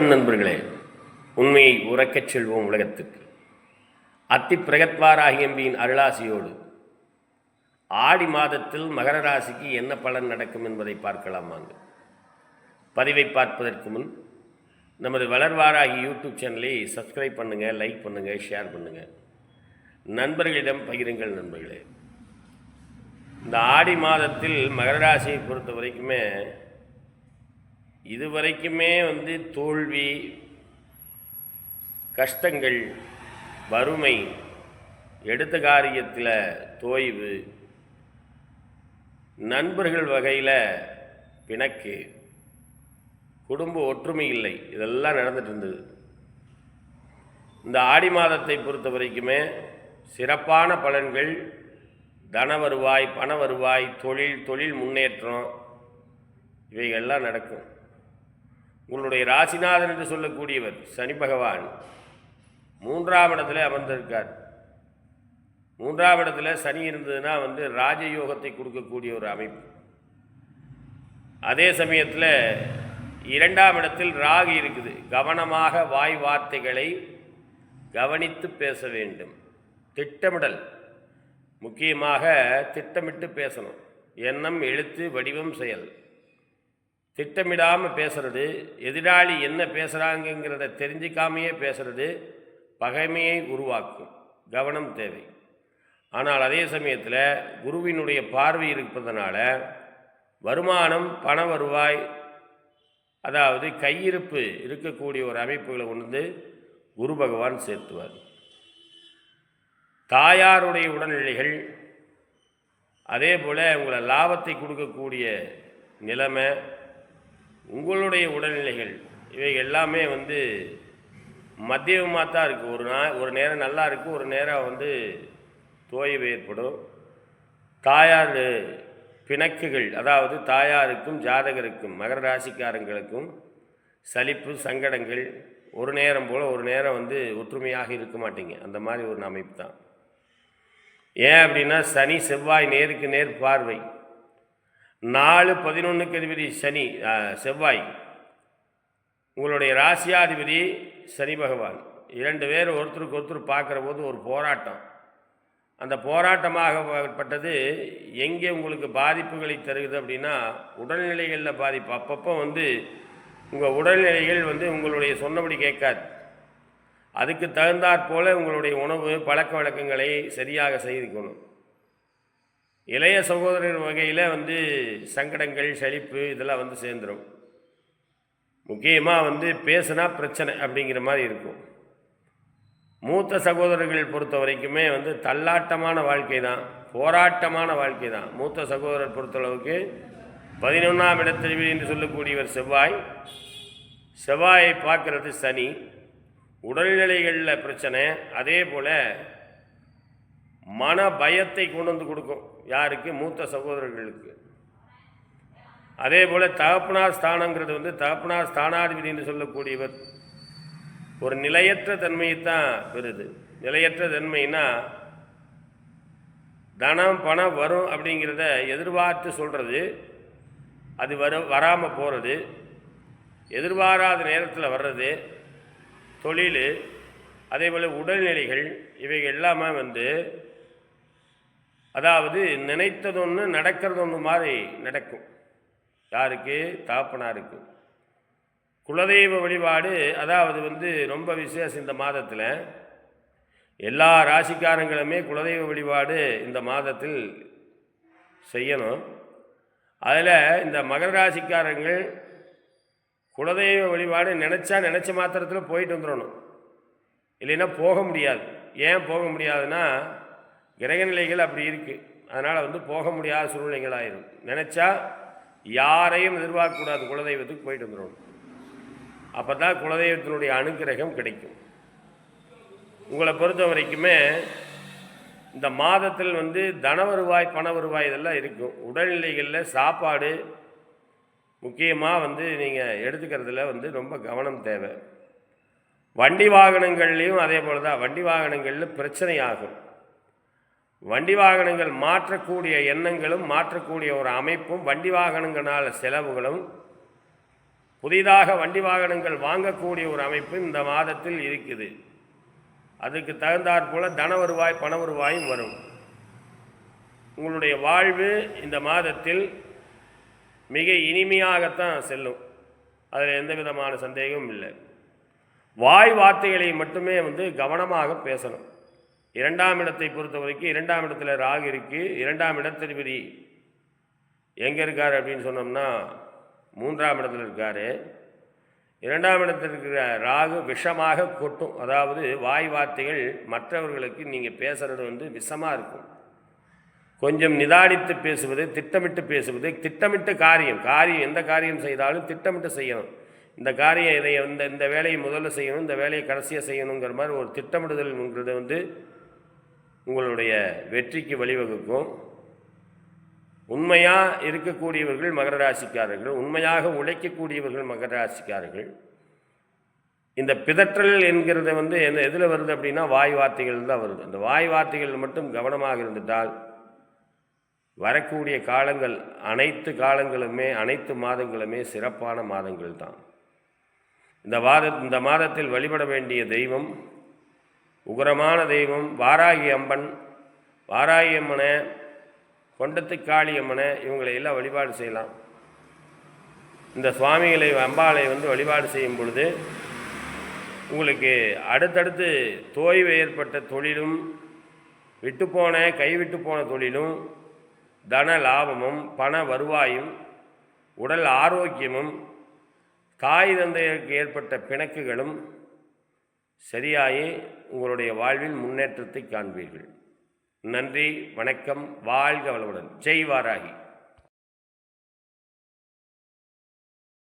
வணக்கம் நண்பர்களே. உண்மையை உறக்கச் செல்வோம் உலகத்துக்கு. அத்தி பிரகத்வாராகியம்பியின் அருளாசியோடு ஆடி மாதத்தில் மகர ராசிக்கு என்ன பலன் நடக்கும் என்பதை பார்க்கலாம் வாங்க. பதிவை பார்ப்பதற்கு முன் நமது வளர்வாராகி யூடியூப் சேனலை சப்ஸ்கிரைப் பண்ணுங்கள், லைக் பண்ணுங்கள், ஷேர் பண்ணுங்கள், நண்பர்களிடம் பகிருங்கள். நண்பர்களே, இந்த ஆடி மாதத்தில் மகர ராசியை பொறுத்த வரைக்குமே இதுவரைக்குமே தோல்வி, கஷ்டங்கள், வறுமை, எடுத்த காரியத்தில் தோய்வு, நண்பர்கள் வகையில் பிணக்கு, குடும்ப ஒற்றுமை இல்லை, இதெல்லாம் நடந்துட்டு இருந்தது. இந்த ஆடி மாதத்தை பொறுத்த வரைக்குமே சிறப்பான பலன்கள், தன வருவாய், பண வருவாய், தொழில் முன்னேற்றம், இவைகள்லாம் நடக்கும். உங்களுடைய ராசிநாதன் என்று சொல்லக்கூடியவர் சனி பகவான் 3ஆம் இடத்துல அமர்ந்திருக்கார். 3ஆம் இடத்துல சனி இருந்ததுன்னா ராஜயோகத்தை கொடுக்கக்கூடிய ஒரு அமைப்பு. அதே சமயத்தில் 2ஆம் இடத்தில் ராகு இருக்குது. கவனமாக வாய் வார்த்தைகளை கவனித்து பேச வேண்டும். திட்டமிடல், முக்கியமாக திட்டமிட்டு பேசணும். எண்ணம், எழுத்து, வடிவம், செயல். திட்டமிடாமல் பேசுறது, எதிராளி என்ன பேசுகிறாங்கிறத தெரிஞ்சிக்காமையே பேசுறது பகைமையை உருவாக்கும். கவனம் தேவை. ஆனால் அதே சமயத்தில் குருவினுடைய பார்வை இருப்பதனால வருமானம், பண வருவாய், அதாவது கையிருப்பு இருக்கக்கூடிய ஒரு அமைப்புகளை குரு பகவான் சேர்த்துவார். தாயாருடைய உடல்நிலைகள், அதே போல் உங்களை லாபத்தை கொடுக்கக்கூடிய நிலைமை, உங்களுடைய உடல்நிலைகள், இவை எல்லாமே மத்தியமாக தான் இருக்குது. ஒரு நேரம் நல்லா இருக்குது, ஒரு நேரம் தோய்வு ஏற்படும். தாயார் பிணக்குகள், அதாவது தாயாருக்கும் ஜாதகருக்கும் மகர ராசிக்காரங்களுக்கும் சலிப்பு, சங்கடங்கள், ஒரு நேரம் போல் ஒரு நேரம் ஒற்றுமையாக இருக்க மாட்டீங்க. அந்த மாதிரி ஒரு அமைப்பு தான். ஏன் அப்படின்னா சனி செவ்வாய் நேருக்கு நேர் பார்வை. 4-11 அதிபதி சனி செவ்வாய், உங்களுடைய ராசியாதிபதி சனி பகவான். 2 பேர் ஒருத்தருக்கு ஒருத்தர் பார்க்குற போது ஒரு போராட்டம். அந்த போராட்டமாகப்பட்டது எங்கே உங்களுக்கு பாதிப்புகளை தருகுது அப்படின்னா உடல்நிலைகளில் பாதிப்பு. அப்பப்போ உங்கள் உடல்நிலைகள் உங்களுடைய சொன்னபடி கேட்காது. அதுக்கு தகுந்தாற் போல் உங்களுடைய உணவு பழக்க வழக்கங்களை சரியாக செய்துக்கணும். இளைய சகோதரர் வகையில் சங்கடங்கள், செழிப்பு இதெல்லாம் சேர்ந்துடும். முக்கியமாக பேசுனா பிரச்சனை அப்படிங்கிற மாதிரி இருக்கும். மூத்த சகோதரர்கள் பொறுத்த வரைக்குமே தள்ளாட்டமான வாழ்க்கை தான், போராட்டமான வாழ்க்கை தான். மூத்த சகோதரர் பொறுத்தளவுக்கு 11ஆம் இடத்தில் என்று சொல்லக்கூடியவர் செவ்வாய். செவ்வாயை பார்க்கறது சனி. உடல்நிலைகளில் பிரச்சனை, அதே போல் மன பயத்தை கொண்டு கொடுக்கும். யாருக்கு? மூத்த சகோதரர்களுக்கு. அதே போல் தகப்பனார் ஸ்தானங்கிறது தகப்பனார் ஸ்தானாதிபதி என்று சொல்லக்கூடியவர் ஒரு நிலையற்ற தன்மையைத்தான் பெறுது. நிலையற்ற தன்மைனா தனம், பணம் வரும் அப்படிங்கிறத எதிர்பார்த்து சொல்கிறது, அது வராமல் போகிறது, எதிர்பாராத நேரத்தில் வர்றது, தொழில், அதே போல் உடல்நிலைகள், இவைகள் எல்லாமே அதாவது நினைத்தது ஒன்று நடக்கிறது ஒன்று மாதிரி நடக்கும். யாருக்கு? தகப்பனாருக்கு. குலதெய்வ வழிபாடு, அதாவது ரொம்ப விசேஷம். இந்த மாதத்தில் எல்லா ராசிக்காரங்களுமே குலதெய்வ வழிபாடு இந்த மாதத்தில் செய்யணும். அதில் இந்த மகர ராசிக்காரங்கள் குலதெய்வ வழிபாடு நினச்ச மாத்திரத்தில் போயிட்டு வந்துடணும். இல்லைன்னா போக முடியாது. ஏன் போக முடியாதுன்னா கிரகநிலைகள் அப்படி இருக்குது. அதனால் போக முடியாத சூழ்நிலைகள் ஆயிரும். நினச்சா யாரையும் எதிர்பார்க்கக்கூடாது, குலதெய்வத்துக்கு போயிட்டு வந்துடணும். அப்போ தான் குலதெய்வத்தினுடைய அனுக்கிரகம் கிடைக்கும். உங்களை பொறுத்த வரைக்குமே இந்த மாதத்தில் தன வருவாய், பண வருவாய் இதெல்லாம் இருக்கும். உடல்நிலைகளில் சாப்பாடு முக்கியமாக நீங்கள் எடுத்துக்கிறதுல ரொம்ப கவனம் தேவை. வண்டி வாகனங்கள்லேயும் அதே போல் தான். வண்டி வாகனங்களில் பிரச்சனை ஆகும். வண்டி வாகனங்கள் மாற்றக்கூடிய எண்ணங்களும் மாற்றக்கூடிய ஒரு அமைப்பும், வண்டி வாகனங்களால் செலவுகளும், புதிதாக வண்டி வாகனங்கள் வாங்கக்கூடிய ஒரு அமைப்பு இந்த மாதத்தில் இருக்குது. அதுக்கு தகுந்தாற்போல தன வருவாய் பண வருவாயும் வரும். உங்களுடைய வாழ்வு இந்த மாதத்தில் மிக இனிமையாகத்தான் செல்லும். அதில் எந்த விதமான சந்தேகமும் இல்லை. வாய் வார்த்தைகளை மட்டுமே கவனமாக பேசணும். 2ஆம் இடத்தை பொறுத்த வரைக்கும் 2ஆம் இடத்துல ராகு இருக்குது. 2ஆம் இடத்ததிபதி எங்கே இருக்கார் அப்படின்னு சொன்னோம்னா 3ஆம் இடத்துல இருக்கார். 2ஆம் இடத்தில் இருக்கிற ராகு விஷமாக கொட்டும். அதாவது வாய் வார்த்தைகள் மற்றவர்களுக்கு நீங்கள் பேசுகிறது விஷமாக இருக்கும். கொஞ்சம் நிதானித்து பேசுவது, திட்டமிட்டு பேசுவது, திட்டமிட்டு காரியம் எந்த காரியம் செய்தாலும் திட்டமிட்டு செய்யணும். இந்த காரியம் இதை இந்த வேலையை முதல்ல செய்யணும், இந்த வேலையை கடைசியாக செய்யணுங்கிற மாதிரி ஒரு திட்டமிடுதல்ங்கிறது உங்களுடைய வெற்றிக்கு வழிவகுக்கும். உண்மையாக இருக்கக்கூடியவர்கள் மகர ராசிக்காரர்கள், உண்மையாக உழைக்கக்கூடியவர்கள் மகர ராசிக்காரர்கள். இந்த பிதற்றல் என்கிறது எதில் வருது அப்படின்னா வாய் வார்த்தைகள் தான் வருது. அந்த வாய் வார்த்தைகள் மட்டும் கவனமாக இருந்துட்டால் வரக்கூடிய காலங்கள் அனைத்து மாதங்களுமே சிறப்பான மாதங்கள் தான். இந்த மாதத்தில் வழிபட வேண்டிய தெய்வம் உகரமான தெய்வம் வாராகி அம்மன். வாராகி அம்மனை, கொண்டத்து காளி அம்மனை இவங்களை எல்லாம் வழிபாடு செய்யலாம். இந்த சுவாமிகளை அம்பாளை வழிபாடு செய்யும் பொழுது உங்களுக்கு அடுத்தடுத்து தோய்வு ஏற்பட்ட தொழிலும் கைவிட்டு போன தொழிலும் தன லாபமும் பண வருவாயும் உடல் ஆரோக்கியமும் தாய் தந்தையருக்கு ஏற்பட்ட பிணக்குகளும் சரியாகி உங்களுடைய வாழ்வில் முன்னேற்றத்தை காண்பீர்கள். நன்றி, வணக்கம், வாழ்க வளமுடன். ஜெய் வாராகி.